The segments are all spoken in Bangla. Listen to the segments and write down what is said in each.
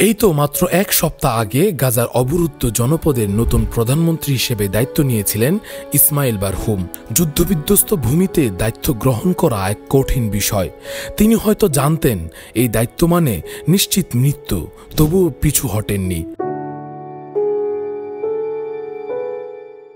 এই তো মাত্র এক সপ্তাহ আগে গাজার অবরুদ্ধ জনপদের নতুন প্রধানমন্ত্রী হিসেবে দায়িত্ব নিয়েছিলেন ইসমাইল বারহুম। যুদ্ধবিধ্বস্ত ভূমিতে দায়িত্ব গ্রহণ করা এক কঠিন বিষয়। তিনি হয়তো জানতেন এই দায়িত্ব মানে নিশ্চিত মৃত্যু, তবুও পিছু হটেননি।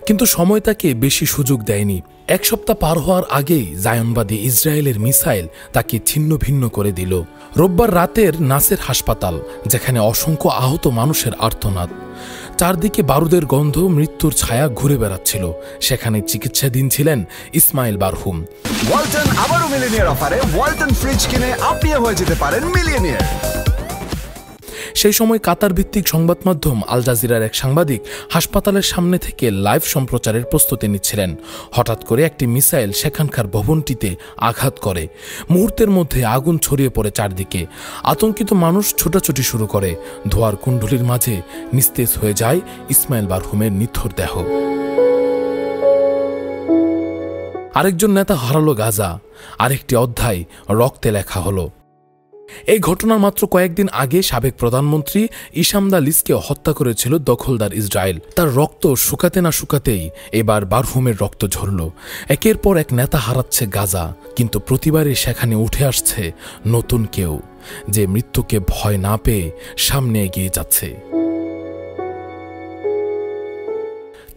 কিন্তু সময় তাকে বেশি সুযোগ দেয়নি। এক সপ্তাহ পার হওয়ার আগেই জায়নবাদী ইসরায়েলের মিসাইল তাকে ছিন্ন ভিন্ন করে দিল। রোববার রাতের নাসের হাসপাতাল, যেখানে অসংখ্য আহত মানুষের আর্তনাদ, চারদিকে বারুদের গন্ধ, মৃত্যুর ছায়া ঘুরে বেড়াচ্ছিল, সেখানে চিকিৎসাধীন ছিলেন ইসমাইল বারহুম। ওয়ালটন আবারও মিলিয়নিয়ার অফারে ওয়ালটন ফ্রিজ কিনে আপনিও হয়ে যেতে পারেন মিলিয়নিয়ার। সেই সময় কাতার ভিত্তিক সংবাদ মাধ্যম আল জাজিরার এক সাংবাদিক হাসপাতালের সামনে থেকে লাইভ সম্প্রচারের প্রস্তুতি নিচ্ছিলেন। হঠাৎ করে একটি মিসাইল সেখানকার ভবনটিতে আঘাত করে। মুহূর্তের মধ্যে আগুন ছড়িয়ে পড়ে চারদিকে। আতঙ্কিত মানুষ ছোটাছুটি শুরু করে। ধোঁয়ার কুণ্ডলীর মাঝে নিস্তেজ হয়ে যায় ইসমাইল বারহুমের নিথর দেহ। আরেকজন নেতা হারালো গাজা, আরেকটি অধ্যায় রক্তে লেখা হলো। এই ঘটনার মাত্র কয়েকদিন আগে সাবেক প্রধানমন্ত্রী ইসামদা লিসকে হত্যা করেছিল দখলদার ইসরায়েল। তার রক্ত শুকাতে না শুকাতেই এবার বারহুমের রক্ত ঝরল। একের পর এক নেতা হারাচ্ছে গাজা, কিন্তু প্রতিবারে সেখানে উঠে আসছে নতুন কেউ, যে মৃত্যুকে ভয় না পেয়ে সামনে এগিয়ে যাচ্ছে।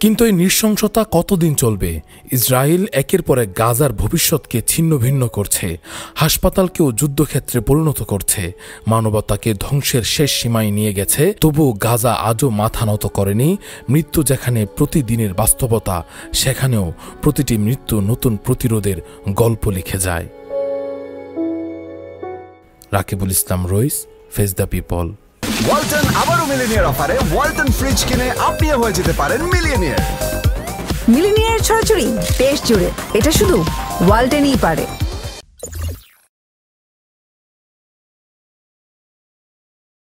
কিন্তু এই নৃশংসতা কতদিন চলবে? ইসরায়েল একের পর এক গাজার ভবিষ্যৎকে ছিন্ন ভিন্ন করছে, হাসপাতালকেও যুদ্ধক্ষেত্রে পরিণত করছে, মানবতাকে ধ্বংসের শেষ সীমায় নিয়ে গেছে। তবুও গাজা আজও মাথা নত করেনি। মৃত্যু যেখানে প্রতিদিনের বাস্তবতা, সেখানেও প্রতিটি মৃত্যু নতুন প্রতিরোধের গল্প লিখে যায়। রাকিবুল ইসলাম রইস, ফেস দ্য পিপল। ওয়ালটন আবারও মিলিয়নিয়ার অফারে ওয়ালটন ফ্রিজ কিনে আপনিও হয়ে যেতে পারেন মিলিয়নিয়ার। মিলিয়নিয়ার ছড়াছড়ি দেশ জুড়ে, এটা শুধু ওয়ালটনই পারে।